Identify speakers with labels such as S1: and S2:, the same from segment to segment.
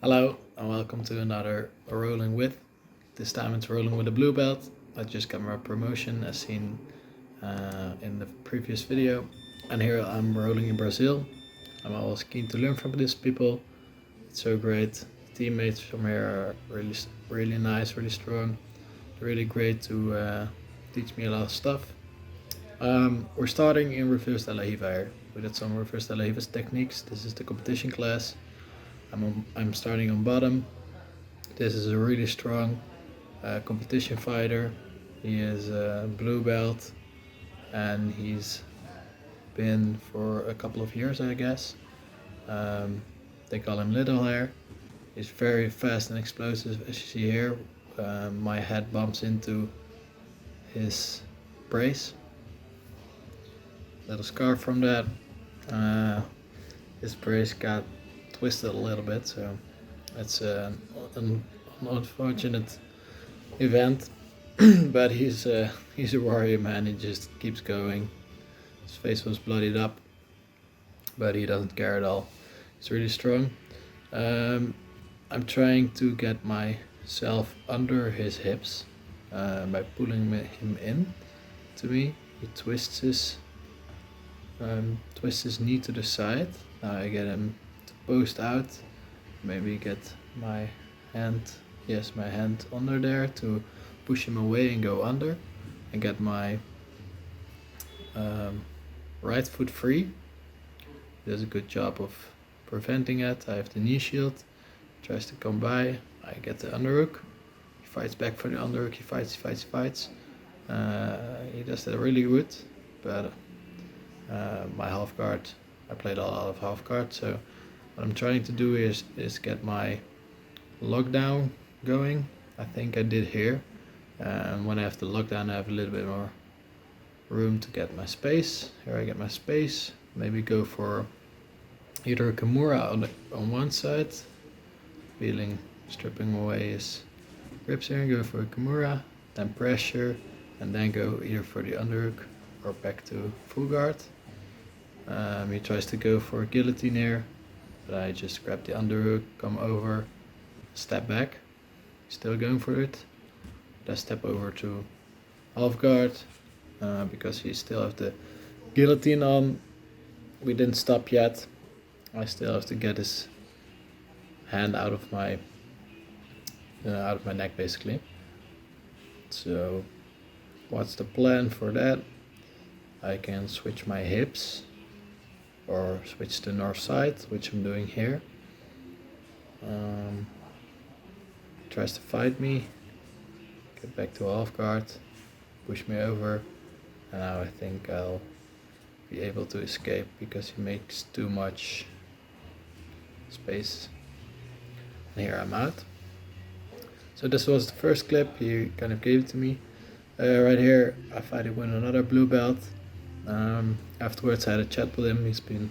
S1: Hello and welcome to another rolling with. This time it's rolling with a Bluebelt. I just got my promotion as seen in the previous video. And here I'm rolling in Brazil. I'm always keen to learn from these people. It's so great. Teammates from here are really nice, really strong. Really great to teach me a lot of stuff. We're starting in reverse de la Riva here. We did some reverse de la Riva techniques. This is the competition class. I'm starting on bottom. This is a really strong competition fighter. He is a blue belt and he's been for a couple of years, I guess. They call him Little Hair. He's very fast and explosive, as you see here. My head bumps into his brace. Little scar from that. His brace got twisted a little bit, so it's an unfortunate event. But he's a warrior, man. He just keeps going. His face was bloodied up, but he doesn't care at all. He's really strong. I'm trying to get myself under his hips by pulling him in to me. He twists his knee to the side. Now I get him to post out. Maybe get my hand under there to push him away and go under, and get my right foot free. He does a good job of preventing it. I have the knee shield. Tries to come by. I get the underhook. He fights back for the underhook. He fights. He does that really good, but my half guard. I played a lot of half guard, so what I'm trying to do is get my lockdown going. I think I did here. And when I have the lockdown, I have a little bit more room to get my space. Here I get my space. Maybe go for either a Kimura on one side, stripping away his grips here, and go for a Kimura, then pressure, and then go either for the underhook or back to full guard. He tries to go for a guillotine here, but I just grab the underhook, come over, step back, still going for it. I step over to half guard because he still have the guillotine on. We didn't stop yet. I still have to get his hand out of my neck, basically. So what's the plan for that? I can switch my hips or switch to north side, which I'm doing here. Tries to fight me, get back to half guard, push me over, and now I think I'll be able to escape because he makes too much space. And here I'm out. So this was the first clip. He kind of gave it to me. Right here I fight him with another blue belt. Afterwards I had a chat with him. He's been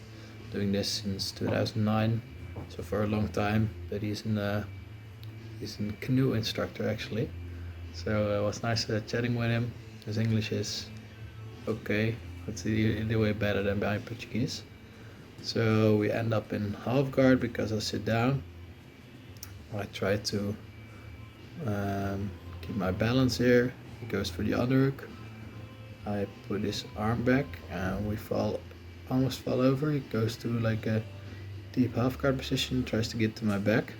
S1: doing this since 2009, so for a long time, but he's a canoe instructor actually. So it was nice chatting with him. His English is okay, but either way better than my Portuguese. So we end up in half guard because I sit down. I try to keep my balance here. He goes for the underhook. I put his arm back and we almost fall over. He goes to like a deep half guard position, tries to get to my back,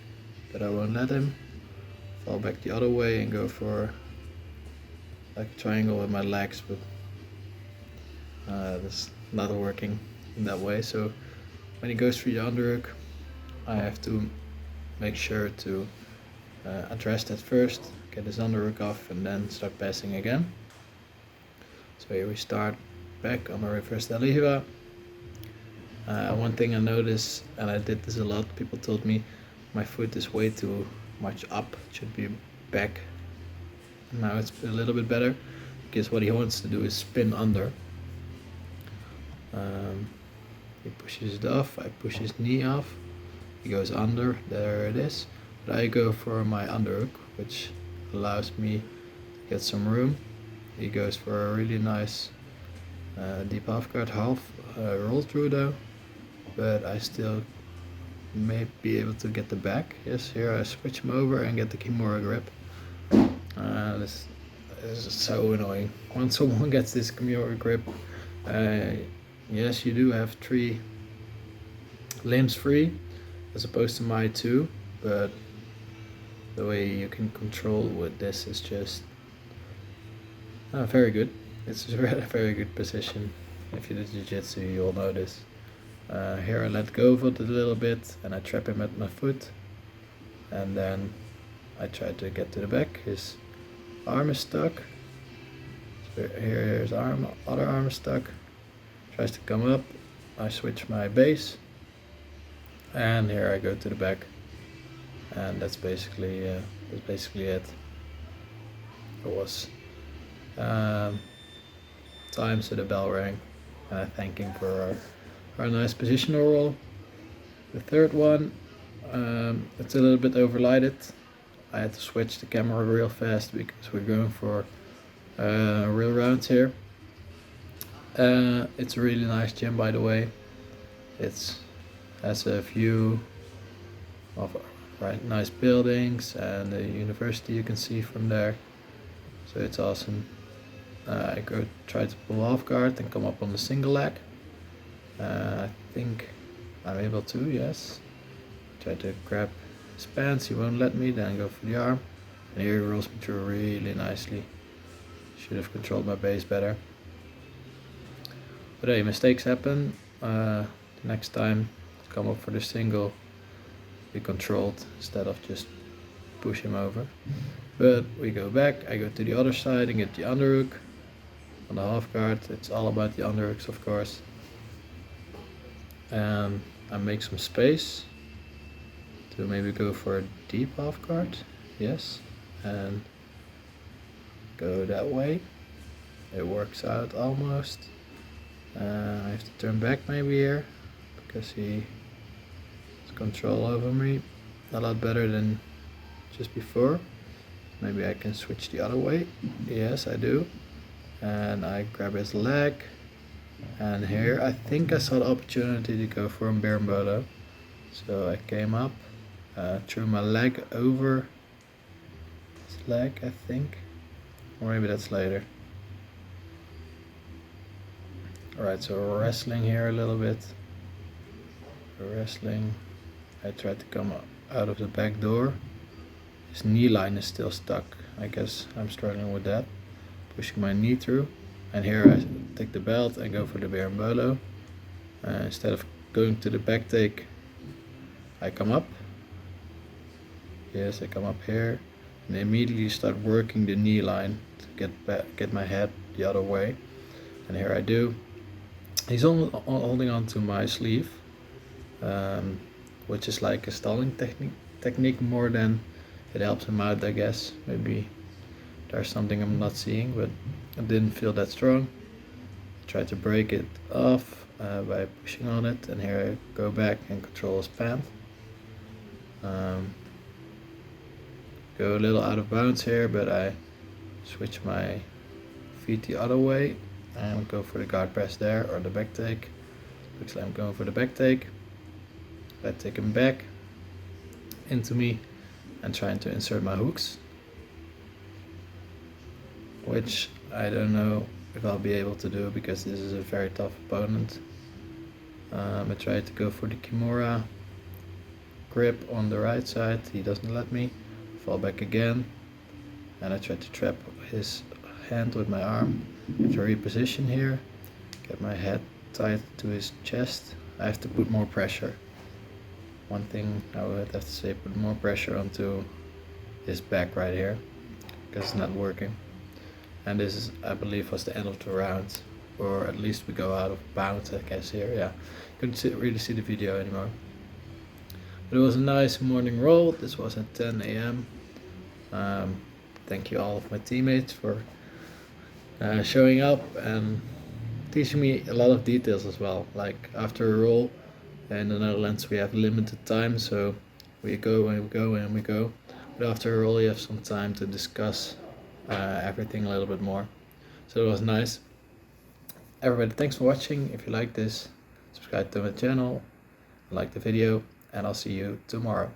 S1: but I won't let him. Fall back the other way and go for like a triangle with my legs, but that's not working in that way. So when he goes for the underhook, I have to make sure to address that first, get his underhook off, and then start passing again. So here we start back on the reverse de la Riva. One thing I noticed, and I did this a lot, people told me my foot is way too much up, it should be back. Now it's a little bit better because what he wants to do is spin under. He pushes it off, I push his knee off, he goes under, there it is. But I go for my underhook, which allows me to get some room. He goes for a really nice deep half guard roll through though, but I still may be able to get the back. Yes, here I switch him over and get the Kimura grip. This is so annoying. Once someone gets this Kimura grip, yes, you do have 3 limbs free as opposed to my 2, but the way you can control with this is just very good. It's a very good position. If you do jiu-jitsu, you'll know this. Here I let go of it a little bit and I trap him at my foot, and then I try to get to the back. His arm is stuck. So here his other arm is stuck. Tries to come up. I switch my base, and here I go to the back, and that's basically it. It was time, so the bell rang, and I thank him for our nice positional roll. The third one, it's a little bit overlighted. I had to switch the camera real fast because we're going for real rounds here. It's a really nice gym, by the way. It has a view of nice buildings and the university you can see from there, so it's awesome. I try to pull off guard and come up on the single leg. I think I'm able to, yes. Try to grab his pants, he won't let me, then go for the arm. And here he rolls me through really nicely. Should have controlled my base better. But hey, mistakes happen. Next time, come up for the single, be controlled instead of just push him over. But we go back, I go to the other side and get the underhook on the half guard. It's all about the underhooks, of course. And I make some space to maybe go for a deep half guard, yes, and go that way. It works out almost. I have to turn back maybe here because he has control over me a lot better than just before. Maybe I can switch the other way. Yes, I do. And I grab his leg. And here I think I saw the opportunity to go for a berimbolo. So I came up, threw my leg over his leg, I think. Or maybe that's later. Alright, so we're wrestling here a little bit. We're wrestling. I tried to come out of the back door. His knee line is still stuck. I guess I'm struggling with that. Pushing my knee through. And here I take the belt and go for the berimbolo. Instead of going to the back take, I come up. Yes, I come up here. And immediately start working the knee line to get my head the other way. And here I do. He's holding on to my sleeve, which is like a stalling technique more than it helps him out, I guess. Maybe there's something I'm not seeing, but I didn't feel that strong. I tried to break it off by pushing on it, and here I go back and control his pant. Go a little out of bounds here, but I switch my feet the other way and go for the guard press there, or the back take. Looks like I'm going for the back take. I take him back into me and trying to insert my hooks, which I don't know if I'll be able to do because this is a very tough opponent. I tried to go for the Kimura grip on the right side, he doesn't let me. Fall back again, and I tried to trap his hand with my arm. I have to reposition here, get my head tied to his chest. I have to put more pressure. One thing I would have to say, put more pressure onto his back right here, because it's not working. And this is, I believe, was the end of the round, or at least we go out of bounds, I guess here. Yeah, couldn't really see the video anymore. But it was a nice morning roll. This was at 10 a.m. Thank you all of my teammates for showing up and teaching me a lot of details as well. Like after a roll in the Netherlands we have limited time, so we go and we go and we go. But after a roll you have some time to discuss everything a little bit more. So it was nice. Everybody, thanks for watching. If you like this, subscribe to my channel, like the video, and I'll see you tomorrow.